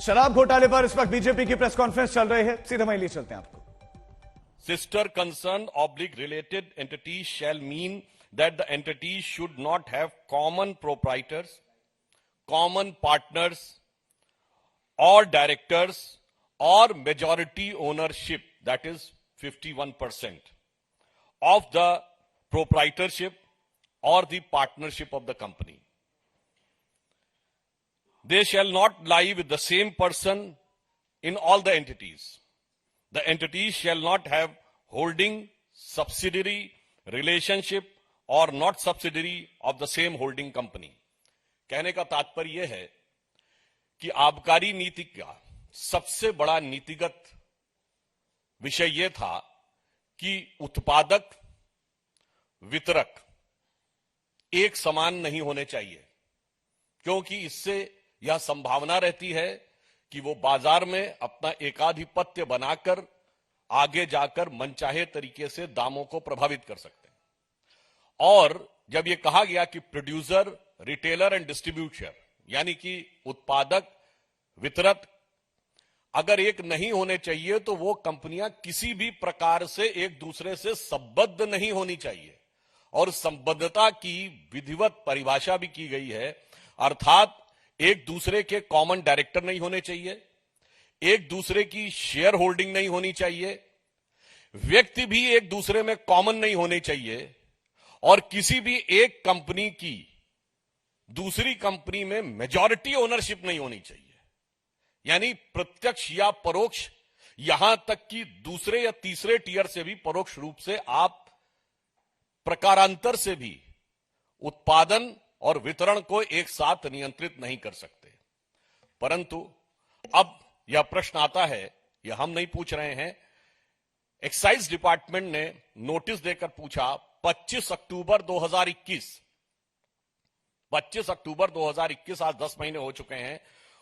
शराब घोटाले पर इस वक्त बीजेपी की प्रेस कॉन्फ्रेंस चल रही है, सीधे वहीं ले चलते हैं आपको। Sister concerned oblique related entities shall mean that the entities should not have common proprietors, common partners, or directors, or majority ownership, that is 51%, of the proprietorship or the partnership of the company. They shall not lie with the same person in all the entities. The entities shall not have holding, subsidiary, relationship or not subsidiary of the same holding company. कहने का तात्पर्य यह है कि आबकारी नीति का सबसे बड़ा नीतिगत विषय यह था कि उत्पादक, वितरक एक समान नहीं होने चाहिए, क्योंकि इससे यह संभावना रहती है कि वो बाजार में अपना एकाधिपत्य बनाकर आगे जाकर मनचाहे तरीके से दामों को प्रभावित कर सकते हैं। और जब ये कहा गया कि प्रोड्यूसर, रिटेलर एंड डिस्ट्रीब्यूटर, यानी कि उत्पादक, वितरक अगर एक नहीं होने चाहिए तो वो कंपनियां किसी भी प्रकार से एक दूसरे से संबद्ध नहीं होनी चाहिए। और संबद्धता की विधिवत परिभाषा भी की गई है, अर्थात एक दूसरे के कॉमन डायरेक्टर नहीं होने चाहिए, एक दूसरे की शेयर होल्डिंग नहीं होनी चाहिए, व्यक्ति भी एक दूसरे में कॉमन नहीं होने चाहिए, और किसी भी एक कंपनी की दूसरी कंपनी में मेजॉरिटी ओनरशिप नहीं होनी चाहिए। यानी प्रत्यक्ष या परोक्ष, यहां तक कि दूसरे या तीसरे टियर से भी परोक्ष रूप से आप प्रकारांतर से भी उत्पादन और वितरण को एक साथ नियंत्रित नहीं कर सकते। परंतु अब यह प्रश्न आता है, यह हम नहीं पूछ रहे हैं, एक्साइज डिपार्टमेंट ने नोटिस देकर पूछा 25 अक्टूबर 2021, आज 10 महीने हो चुके हैं।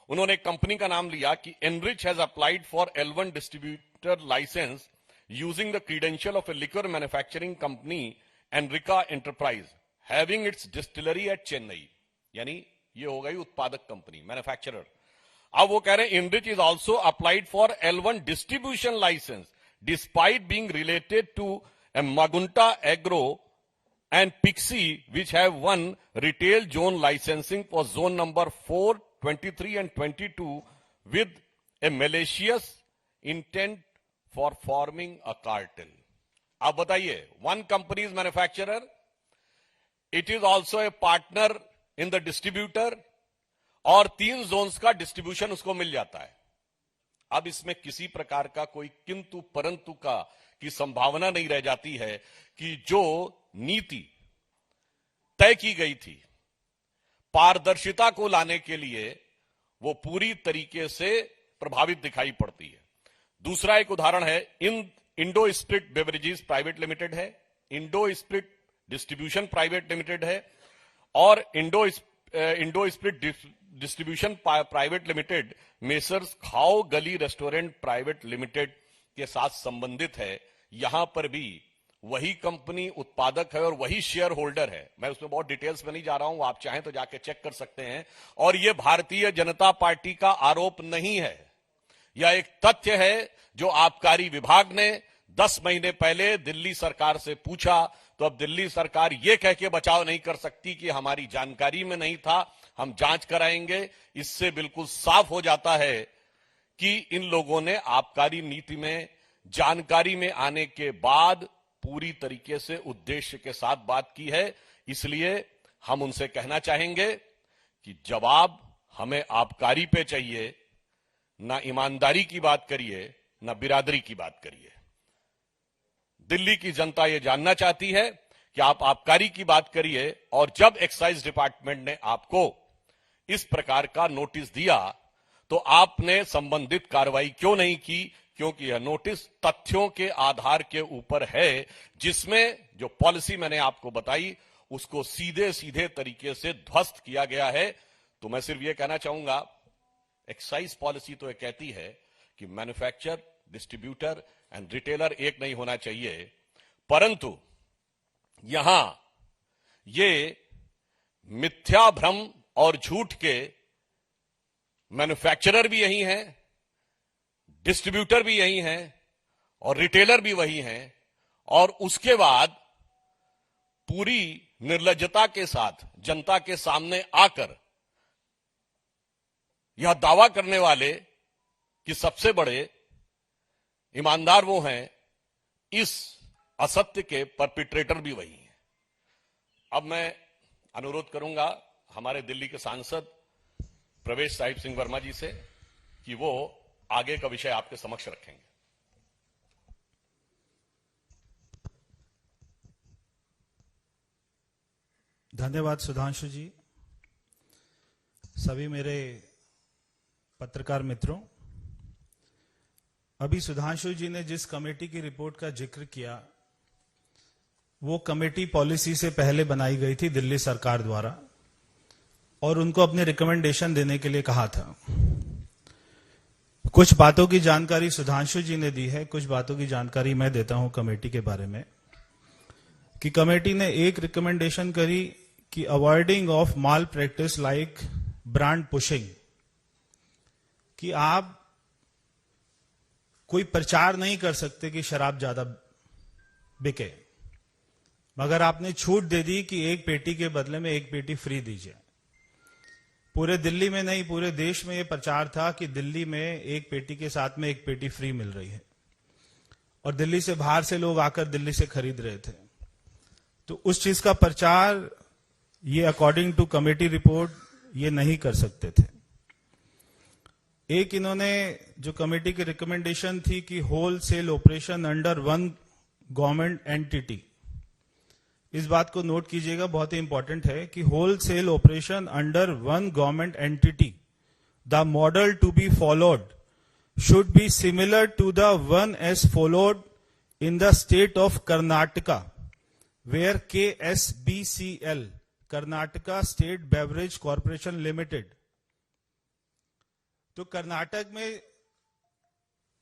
उन्होंने कंपनी का नाम लिया कि Enrich has applied for L1 distributor licence using the credential of a liquor manufacturing company Enrica enterprise having its distillery at Chennai. यानी ये हो गई उत्पादक कंपनी, मैन्युफैक्चरर। अब वो कह रहे हैं Enrich is also applied for L1 distribution license despite being related to Magunta Agro and Pixie, which have won retail zone licensing for zone number 4, 23 and 22 with a malicious intent for forming a cartel. आप बताइए, one company is manufacturer, it is also a partner in the distributor, और 3 zones का distribution उसको मिल जाता है। अब इसमें किसी प्रकार का कोई किंतु परंतु का की संभावना नहीं रह जाती है कि जो नीति तय की गई थी पारदर्शिता को लाने के लिए वो पूरी तरीके से प्रभावित दिखाई पड़ती है। दूसरा एक उदाहरण है, Indo Spirit Beverages Private Limited है, Indo Spirit Distribution Private Limited है, और Indo Spirit Distribution Private Limited messrs Khao Gali restaurant private limited के साथ संबंधित है। यहां पर भी वही कंपनी उत्पादक है और वही शेयर होल्डर है। मैं उसमें बहुत डिटेल्स में नहीं जा रहा हूं, आप चाहें तो जाके चेक कर सकते हैं। और यह भारतीय जनता पार्टी का आरोप नहीं है, यह एक तथ्य है जो आबकारी विभाग ने 10 महीने पहले दिल्ली सरकार से पूछा, तो अब दिल्ली सरकार यह कह के बचाव नहीं कर सकती कि हमारी जानकारी में नहीं था, हम जांच कराएंगे। इससे बिल्कुल साफ हो जाता है कि इन लोगों ने आबकारी नीति में जानकारी में आने के बाद पूरी तरीके से उद्देश्य के साथ बात की है। इसलिए हम उनसे कहना चाहेंगे कि जवाब हमें आबकारी पे चाहिए, ना ईमानदारी की बात करिए, ना बिरादरी की बात करिए। दिल्ली की जनता यह जानना चाहती है कि आप आबकारी की बात करिए, और जब एक्साइज डिपार्टमेंट ने आपको इस प्रकार का नोटिस दिया तो आपने संबंधित कार्रवाई क्यों नहीं की? क्योंकि यह नोटिस तथ्यों के आधार के ऊपर है, जिसमें जो पॉलिसी मैंने आपको बताई उसको सीधे सीधे तरीके से ध्वस्त किया गया है। तो मैं सिर्फ यह कहना चाहूंगा, एक्साइज पॉलिसी तो यह कहती है कि मैन्युफैक्चरर, डिस्ट्रीब्यूटर एंड रिटेलर एक नहीं होना चाहिए, परंतु यहां ये मिथ्या भ्रम और झूठ के मैन्युफैक्चरर भी यही हैं, डिस्ट्रीब्यूटर भी यही हैं और रिटेलर भी वही हैं। और उसके बाद पूरी निर्लज्जता के साथ जनता के सामने आकर यह दावा करने वाले कि सबसे बड़े ईमानदार वो हैं, इस असत्य के परपिट्रेटर भी वही हैं। अब मैं अनुरोध करूंगा हमारे दिल्ली के सांसद प्रवेश साहिब सिंह वर्मा जी से कि वो आगे का विषय आपके समक्ष रखेंगे। धन्यवाद सुधांशु जी। सभी मेरे पत्रकार मित्रों, अभी सुधांशु जी ने जिस कमेटी की रिपोर्ट का जिक्र किया, वो कमेटी पॉलिसी से पहले बनाई गई थी दिल्ली सरकार द्वारा और उनको अपने रिकमेंडेशन देने के लिए कहा था। कुछ बातों की जानकारी सुधांशु जी ने दी है, कुछ बातों की जानकारी मैं देता हूं कमेटी के बारे में। कि कमेटी ने एक रिकमेंडेशन करी कि avoiding of mall practice like brand pushing, कि आप कोई प्रचार नहीं कर सकते कि शराब ज्यादा बिके, मगर आपने छूट दे दी कि एक पेटी के बदले में एक पेटी फ्री दीजिए। पूरे दिल्ली में नहीं, पूरे देश में यह प्रचार था कि दिल्ली में एक पेटी के साथ में एक पेटी फ्री मिल रही है और दिल्ली से बाहर से लोग आकर दिल्ली से खरीद रहे थे। तो उस चीज का प्रचार ये अकॉर्डिंग टू कमेटी रिपोर्ट ये नहीं कर सकते थे। एक इन्होंने जो कमेटी की रिकमेंडेशन थी कि wholesale operation under one government entity, इस बात को नोट कीजिएगा, बहुत ही इंपॉर्टेंट है कि wholesale operation under one government entity, the model to be followed should be similar to the one as followed in the state of Karnataka, where KSBCL, Karnataka State Beverage Corporation Limited. तो कर्नाटक में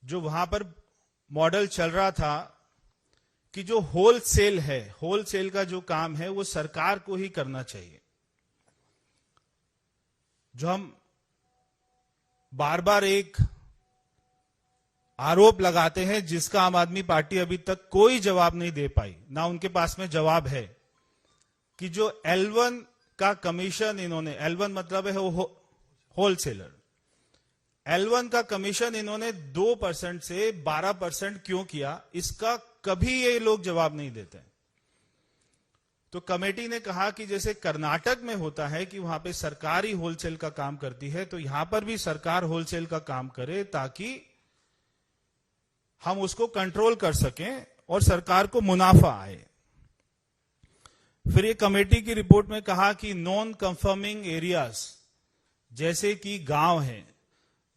जो वहां पर model चल रहा था कि जो होलसेल है, होलसेल का जो काम है वो सरकार को ही करना चाहिए। जो हम बार बार एक आरोप लगाते हैं जिसका आम आदमी पार्टी अभी तक कोई जवाब नहीं दे पाई, ना उनके पास में जवाब है, कि जो L1 का कमीशन इन्होंने, L1 मतलब है होलसेलर, L1 का कमीशन इन्होंने 2% से 12% क्यों किया, इसका कभी ये लोग जवाब नहीं देते। तो कमेटी ने कहा कि जैसे कर्नाटक में होता है कि वहां पे सरकार ही होलसेल का काम करती है, तो यहां पर भी सरकार होलसेल का काम करे ताकि हम उसको कंट्रोल कर सकें और सरकार को मुनाफा आए। फिर ये कमेटी की रिपोर्ट में कहा कि नॉन कंफर्मिंग एरियाज, जैसे कि गांव हैं,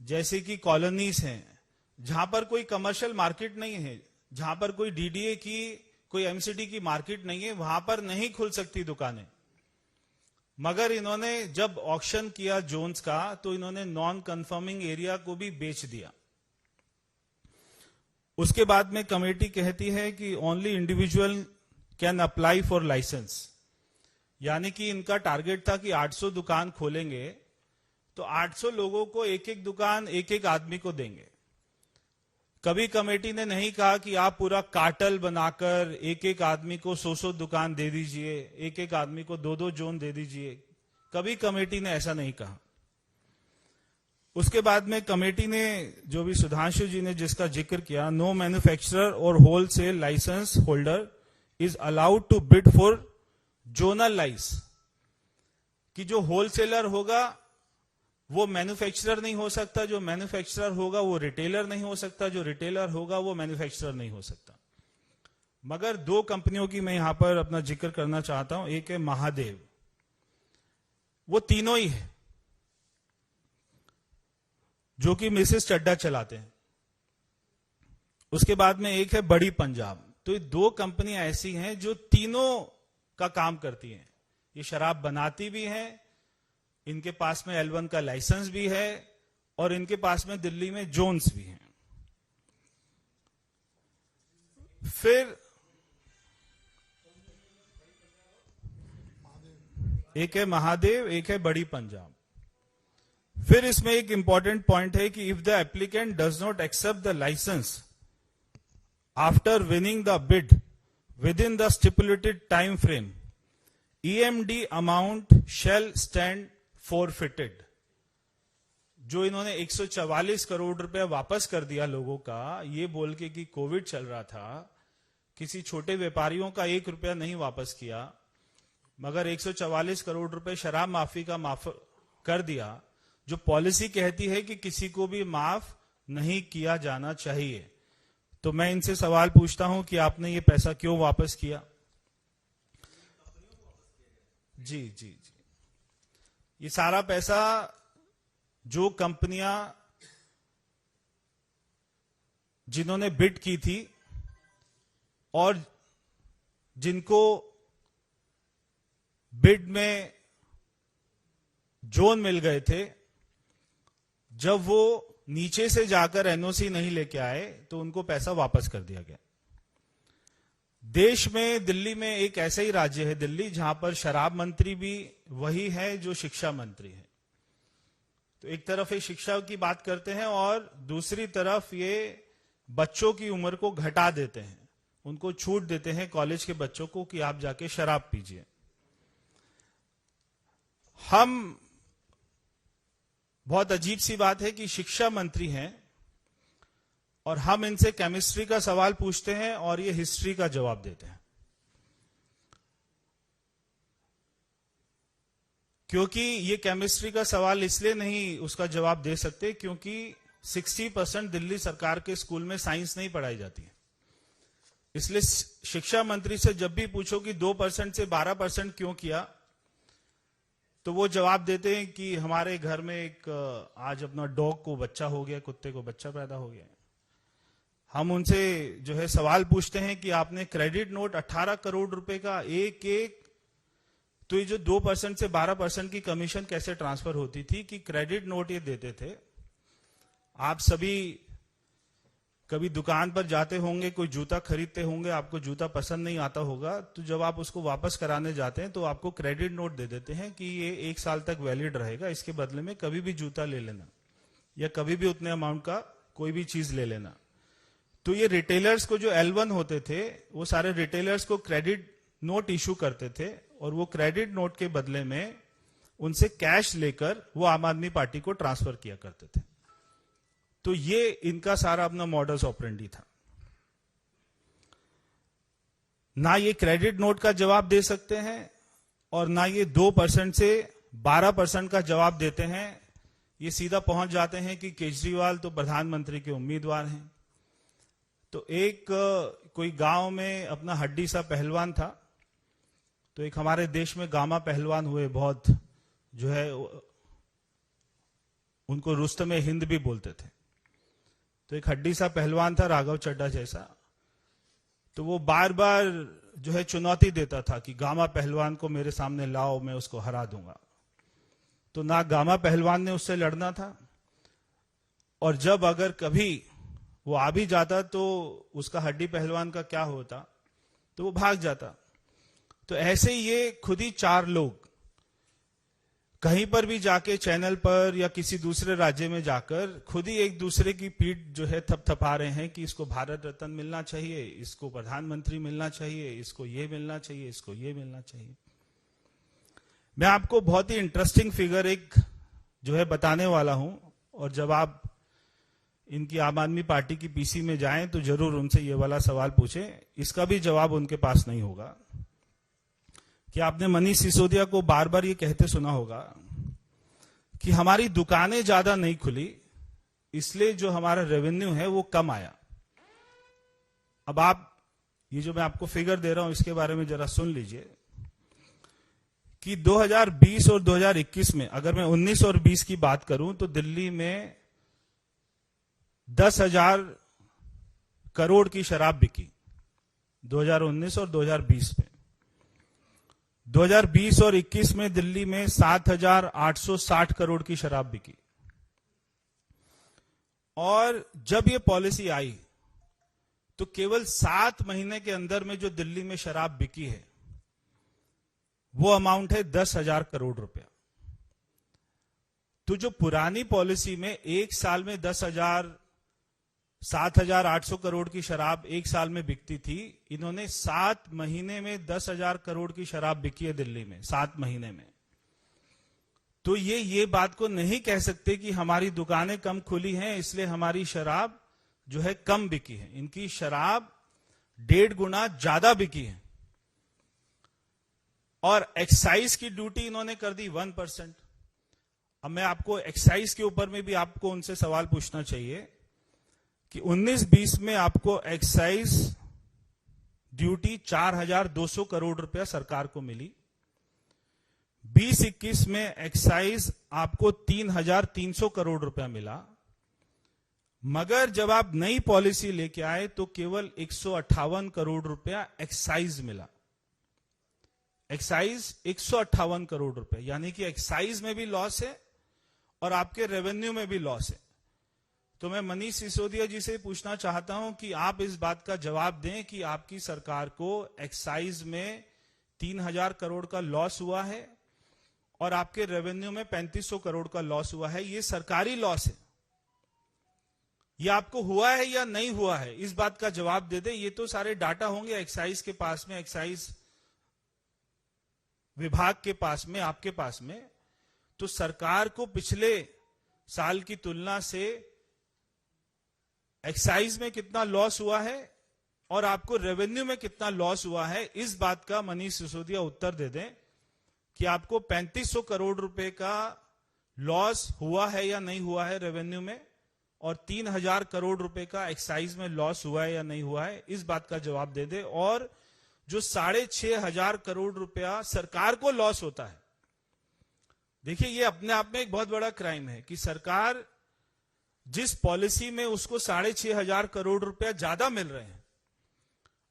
जैसे कि कॉलोनीज हैं, जहां पर कोई कमर्शियल मार्केट नहीं है, जहां पर कोई DDA की, कोई MCD की मार्केट नहीं है, वहां पर नहीं खुल सकती दुकानें। मगर इन्होंने जब ऑक्शन किया जोन्स का, तो इन्होंने नॉन कंफर्मिंग एरिया को भी बेच दिया। उसके बाद में कमेटी कहती है कि only individual can apply for license, यानी कि इनका टारगेट था कि 800 दुकान खोलेंगे तो 800 लोगों को एक एक दुकान एक एक आदमी को देंगे। कभी कमेटी ने नहीं कहा कि आप पूरा कार्टेल बनाकर एक एक आदमी को 100 दुकान दे दीजिए, एक एक आदमी को 2 जोन दे दीजिए, कभी कमेटी ने ऐसा नहीं कहा। उसके बाद में कमेटी ने, जो भी सुधांशु जी ने जिसका जिक्र किया, नो मैन्युफैक्चरर और wholesale licence holder is allowed to bid for zonal licence, कि जो होलसेलर होगा वो मैन्युफैक्चरर नहीं हो सकता, जो मैन्युफैक्चरर होगा वो रिटेलर नहीं हो सकता, जो रिटेलर होगा वो मैन्युफैक्चरर नहीं हो सकता। मगर 2 कंपनियों की मैं यहां पर अपना जिक्र करना चाहता हूं। एक है महादेव, वो तीनों ही है जो कि मिसेस चड्डा चलाते हैं। उसके बाद में एक है बड़ी पंजाब। तो ये 2 कंपनियां ऐसी हैं जो तीनों का काम करती हैं। ये शराब बनाती भी हैं, इनके पास में L1 का लाइसेंस भी है और इनके पास में दिल्ली में जोन्स भी हैं। फिर एक है महादेव, एक है बड़ी पंजाब। फिर इसमें एक इंपॉर्टेंट पॉइंट है कि if the applicant does not accept the license after winning the bid within the stipulated time frame, EMD amount shall stand forfeited. जो इन्होंने 144 करोड़ रुपया वापस कर दिया लोगों का, ये बोल के कि कोविड चल रहा था, किसी छोटे व्यापारियों का 1 रुपया नहीं वापस किया, मगर 144 करोड़ रुपए शराब माफी का माफ कर दिया, जो पॉलिसी कहती है कि किसी को भी माफ नहीं किया जाना चाहिए। तो मैं इनसे सवाल पूछता हूं कि आपने ये पैसा क्यों वापस किया? जी जी जी, ये सारा पैसा जो कंपनियां जिन्होंने बिड की थी और जिनको बिड में जोन मिल गए थे, जब वो नीचे से जाकर एनओसी नहीं लेके आए तो उनको पैसा वापस कर दिया गया। देश में दिल्ली में एक ऐसा ही राज्य है दिल्ली, जहां पर शराब मंत्री भी वही है जो शिक्षा मंत्री है। तो एक तरफ ये शिक्षा की बात करते हैं और दूसरी तरफ ये बच्चों की उम्र को घटा देते हैं, उनको छूट देते हैं कॉलेज के बच्चों को कि आप जाके शराब पीजिए। हम, बहुत अजीब सी बात है कि शिक्षा मंत्री हैं और हम इनसे केमिस्ट्री का सवाल पूछते हैं और ये हिस्ट्री का जवाब देते हैं, क्योंकि ये केमिस्ट्री का सवाल इसलिए नहीं उसका जवाब दे सकते क्योंकि 60% दिल्ली सरकार के स्कूल में साइंस नहीं पढ़ाई जाती है। इसलिए शिक्षा मंत्री से जब भी पूछो कि 2% से 12% क्यों किया, तो वो जवाब देते हैं कि हमारे घर में एक आज अपना डॉग को बच्चा हो गया, कुत्ते को बच्चा पैदा हो गया। हम उनसे जो है सवाल पूछते हैं कि आपने क्रेडिट नोट 18 करोड़ रुपए का एक एक, तो ये जो 2% से 12% की कमीशन कैसे ट्रांसफर होती थी कि क्रेडिट नोट ये देते थे। आप सभी कभी दुकान पर जाते होंगे, कोई जूता खरीदते होंगे, आपको जूता पसंद नहीं आता होगा, तो जब आप उसको वापस कराने जाते हैं तो आपको क्रेडिट नोट दे देते हैं कि ये 1 साल तक वैलिड रहेगा, इसके बदले में कभी भी जूता ले लेना या कभी भी उतने अमाउंट का कोई भी चीज ले लेना। तो ये रिटेलर्स को जो L1 होते थे, वो सारे रिटेलर्स को क्रेडिट नोट इशू करते थे और वो क्रेडिट नोट के बदले में उनसे कैश लेकर वो आम आदमी पार्टी को ट्रांसफर किया करते थे। तो ये इनका सारा अपना मॉडस ऑपरेंडी था। ना ये क्रेडिट नोट का जवाब दे सकते हैं और ना ये 2% से 12% का जवाब देते हैं। ये सीधा पहुंच जाते हैं कि केजरीवाल तो प्रधानमंत्री के उम्मीदवार हैं। तो एक कोई गांव में अपना हड्डी सा पहलवान था, तो एक हमारे देश में गामा पहलवान हुए, बहुत जो है उनको रुस्तमे हिंद भी बोलते थे। तो एक हड्डी सा पहलवान था राघव चड्ढा जैसा, तो वो बार बार जो है चुनौती देता था कि गामा पहलवान को मेरे सामने लाओ, मैं उसको हरा दूंगा। तो ना गामा पहलवान ने उससे लड़ना था, और जब अगर कभी वो आ भी जाता तो उसका हड्डी पहलवान का क्या होता, तो वो भाग जाता। तो ऐसे ये खुद ही 4 लोग कहीं पर भी जाके चैनल पर या किसी दूसरे राज्य में जाकर खुद ही एक दूसरे की पीठ जो है थपथपा रहे हैं कि इसको भारत रत्न मिलना चाहिए, इसको प्रधानमंत्री मिलना चाहिए, इसको ये मिलना चाहिए, इसको ये मिलना चाहिए। मैं आपको बहुत ही इंटरेस्टिंग फिगर एक जो है बताने वाला हूं, और जब आप इनकी आम आदमी पार्टी की पीसी में जाएं तो जरूर उनसे ये वाला सवाल पूछें, इसका भी जवाब उनके पास नहीं होगा। कि आपने मनीष सिसोदिया को बार बार ये कहते सुना होगा कि हमारी दुकानें ज्यादा नहीं खुली, इसलिए जो हमारा रेवेन्यू है वो कम आया। अब आप ये जो मैं आपको फिगर दे रहा हूं इसके बारे में जरा सुन लीजिए कि 2020 और 2021 में, अगर मैं 19 और 20 की बात करूं तो दिल्ली में 10,000 करोड़ की शराब बिकी 2019 और 2020 में। 2020 और 21 में दिल्ली में 7,860 करोड़ की शराब बिकी। और जब ये पॉलिसी आई तो केवल 7 महीने के अंदर में जो दिल्ली में शराब बिकी है वो अमाउंट है 10,000 करोड़ रुपया। तो जो पुरानी पॉलिसी में एक साल में 7,800 करोड़ की शराब एक साल में बिकती थी, इन्होंने 7 महीने में 10,000 करोड़ की शराब बिकी है दिल्ली में, 7 महीने में। तो ये बात को नहीं कह सकते कि हमारी दुकानें कम खुली हैं इसलिए हमारी शराब जो है कम बिकी है। इनकी शराब 1.5 गुना ज्यादा बिकी है। और एक्साइज की ड्यूटी इन्होंने कर दी 1%। अब मैं आपको एक्साइज के ऊपर में भी आपको उनसे सवाल पूछना चाहिए कि 19-20 में आपको एक्साइज ड्यूटी 4,200 करोड़ रुपया सरकार को मिली। 20-21 में एक्साइज आपको 3,300 करोड़ रुपया मिला। मगर जब आप नई पॉलिसी लेके आए तो केवल 158 करोड़ रुपया एक्साइज मिला। एक्साइज 158 करोड़ रुपए, यानी कि एक्साइज में भी लॉस है और आपके रेवेन्यू में भी लॉस है। तो मैं मनीष सिसोदिया जी से पूछना चाहता हूं कि आप इस बात का जवाब दें कि आपकी सरकार को एक्साइज में 3,000 करोड़ का लॉस हुआ है और आपके रेवेन्यू में 3,500 करोड़ का लॉस हुआ है। ये सरकारी लॉस है, ये आपको हुआ है या नहीं हुआ है, इस बात का जवाब दे दें। ये तो सारे डाटा होंगे एक्साइज के पास में, एक्साइज विभाग के पास में, आपके पास में। तो सरकार को पिछले साल की तुलना से एक्साइज में कितना लॉस हुआ है और आपको रेवेन्यू में कितना लॉस हुआ है, इस बात का मनीष सिसोदिया उत्तर दे दें कि आपको 3,500 करोड़ रुपए का लॉस हुआ है या नहीं हुआ है रेवेन्यू में, और 3,000 करोड़ रुपए का एक्साइज में लॉस हुआ है या नहीं हुआ है, इस बात का जवाब दे दे। और जो 6,500 करोड़ रुपया सरकार को लॉस होता है, देखिए ये अपने आप में एक बहुत बड़ा क्राइम है कि सरकार जिस पॉलिसी में उसको 6,500 करोड़ रुपया ज्यादा मिल रहे हैं,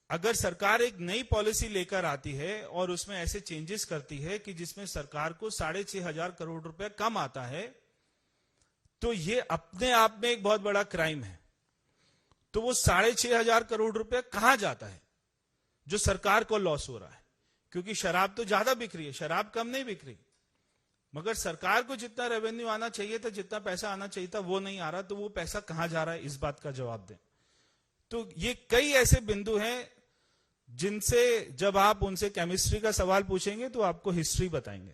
अगर सरकार एक नई पॉलिसी लेकर आती है और उसमें ऐसे चेंजेस करती है कि जिसमें सरकार को 6,500 करोड़ रुपया कम आता है, तो ये अपने आप में एक बहुत बड़ा क्राइम है। तो वो 6,500 करोड़ रुपया कहां जाता है जो सरकार को लॉस हो रहा है? क्योंकि शराब तो ज्यादा बिक रही है, शराब कम नहीं बिक रही, मगर सरकार को जितना रेवेन्यू आना चाहिए था, जितना पैसा आना चाहिए था, वो नहीं आ रहा। तो वो पैसा कहां जा रहा है, इस बात का जवाब दें। तो ये कई ऐसे बिंदु हैं जिनसे जब आप उनसे केमिस्ट्री का सवाल पूछेंगे तो आपको हिस्ट्री बताएंगे।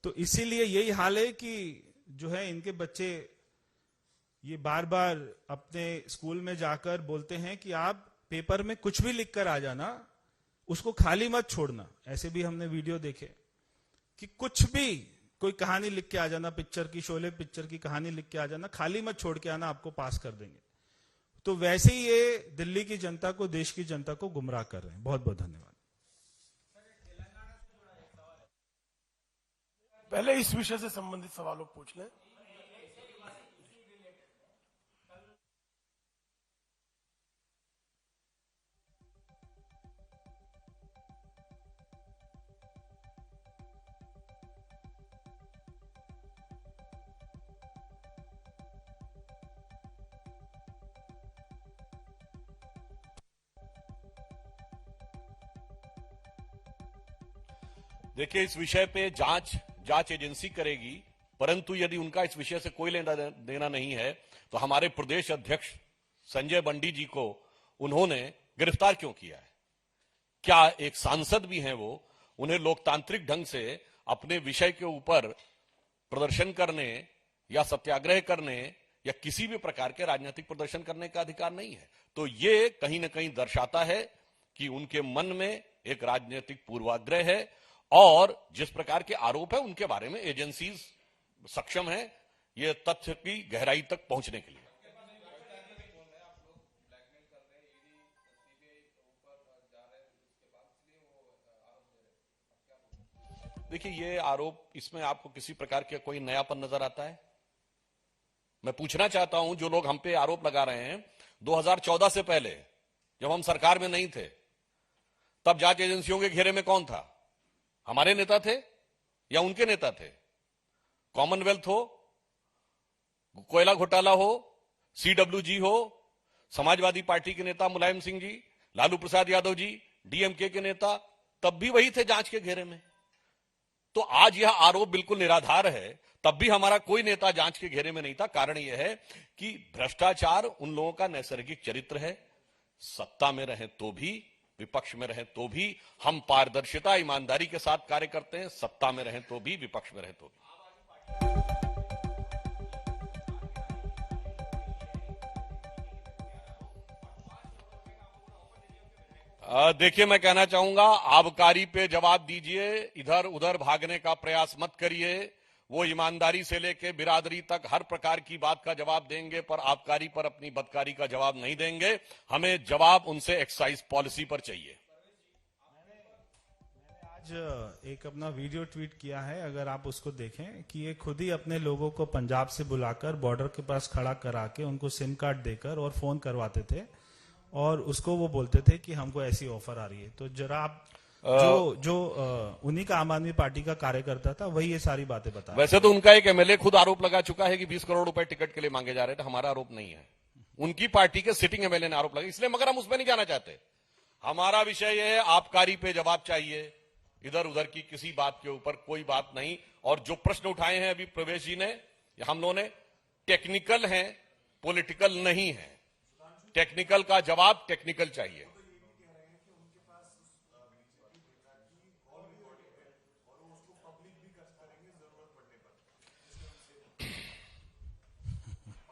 तो इसीलिए यही हाल है कि जो है इनके बच्चे ये बार बार अपने स्कूल में जाकर बोलते हैं कि आप पेपर में कुछ भी लिखकर आ जाना, उसको खाली मत छोड़ना। ऐसे भी हमने वीडियो देखे कि कुछ भी कोई कहानी लिख के आ जाना, पिक्चर की, शोले पिक्चर की कहानी लिख के आ जाना, खाली मत छोड़ के आना, आपको पास कर देंगे। तो वैसे ही ये दिल्ली की जनता को, देश की जनता को गुमराह कर रहे हैं। बहुत बहुत धन्यवाद। पहले इस विषय से संबंधित सवालों पूछ लें। देखिए, इस विषय पे जांच एजेंसी करेगी, परंतु यदि उनका इस विषय से कोई लेना देना नहीं है तो हमारे प्रदेश अध्यक्ष संजय बंडी जी को उन्होंने गिरफ्तार क्यों किया है? क्या एक सांसद भी हैं वो? उन्हें लोकतांत्रिक ढंग से अपने विषय के ऊपर प्रदर्शन करने या सत्याग्रह करने या किसी भी प्रकार के राजनीतिक प्रदर्शन करने का अधिकार नहीं है। तो ये कहीं ना कहीं दर्शाता है कि उनके मन में एक राजनीतिक पूर्वाग्रह है और जिस प्रकार के आरोप है उनके बारे में एजेंसीज सक्षम है ये तथ्य की गहराई तक पहुंचने के लिए। देखिए, ये आरोप, इसमें आपको किसी प्रकार का कोई नयापन नजर आता है? मैं पूछना चाहता हूं, जो लोग हम पे आरोप लगा रहे हैं, 2014 से पहले जब हम सरकार में नहीं थे तब जांच एजेंसियों के घेरे में कौन था? हमारे नेता थे या उनके नेता थे? कॉमनवेल्थ हो, कोयला घोटाला हो, सीडब्ल्यूजी हो, समाजवादी पार्टी के नेता मुलायम सिंह जी, लालू प्रसाद यादव जी, डीएमके के नेता, तब भी वही थे जांच के घेरे में। तो आज यह आरोप बिल्कुल निराधार है। तब भी हमारा कोई नेता जांच के घेरे में नहीं था। कारण यह है कि भ्रष्टाचार उन लोगों का नैसर्गिक चरित्र है। सत्ता में रहे तो भी, विपक्ष में रहे तो भी हम पारदर्शिता, ईमानदारी के साथ कार्य करते हैं। सत्ता में रहे तो भी, विपक्ष में रहे तो भी। देखिए, मैं कहना चाहूंगा, आबकारी पे जवाब दीजिए, इधर उधर भागने का प्रयास मत करिए। वो ईमानदारी से लेके बिरादरी तक हर प्रकार की बात का जवाब देंगे, पर आबकारी पर अपनी बदकारी का जवाब नहीं देंगे। हमें जवाब उनसे एक्साइज पॉलिसी पर चाहिए। आज एक अपना वीडियो ट्वीट किया है, अगर आप उसको देखें, कि ये खुद ही अपने लोगों को पंजाब से बुलाकर बॉर्डर के पास खड़ा करा के उनको सिम कार्ड देकर और फोन करवाते थे, और उसको वो बोलते थे कि हमको ऐसी ऑफर आ रही है। तो जरा आप जो उन्हीं का आम आदमी पार्टी का कार्यकर्ता था, वही ये सारी बातें बता। वैसे तो उनका एक एमएलए खुद आरोप लगा चुका है कि 20 करोड़ रुपए टिकट के लिए मांगे जा रहे थे। हमारा आरोप नहीं है, उनकी पार्टी के सिटिंग एमएलए ने आरोप लगाया, इसलिए, मगर हम उसमें नहीं जाना चाहते। हमारा विषय यह है, आबकारी पे जवाब चाहिए, इधर उधर की किसी बात के ऊपर कोई बात नहीं। और जो प्रश्न उठाए हैं अभी प्रवेश जी ने, हम लोगों ने, टेक्निकल हैं, पॉलिटिकल नहीं है। टेक्निकल का जवाब टेक्निकल चाहिए।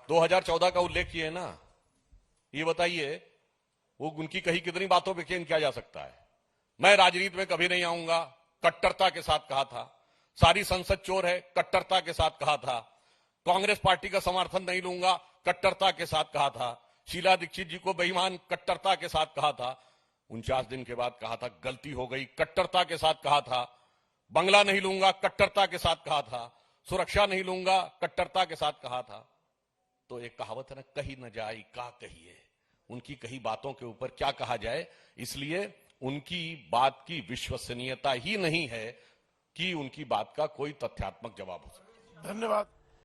– 2014 का उल्लेख किए ना, ये बताइए, वो उनकी कही कितनी बातों पे चेंज किया जा सकता है। मैं राजनीति में कभी नहीं आऊंगा, कट्टरता के साथ कहा था। सारी संसद चोर है, कट्टरता के साथ कहा था। कांग्रेस पार्टी का समर्थन नहीं लूंगा, कट्टरता के साथ कहा था। शीला दीक्षित जी को बेईमान, कट्टरता के साथ कहा था। 49 दिन के बाद कहा था गलती हो गई, कट्टरता के साथ कहा था। बंगला नहीं लूंगा, कट्टरता के साथ कहा था। सुरक्षा नहीं लूंगा, कट्टरता के साथ कहा था। तो एक कहावत है ना, कही न जाए का कहिए। उनकी कही बातों के ऊपर क्या कहा जाए, इसलिए उनकी बात की विश्वसनीयता ही नहीं है कि उनकी बात का कोई तथ्यात्मक जवाब हो सके। धन्यवाद।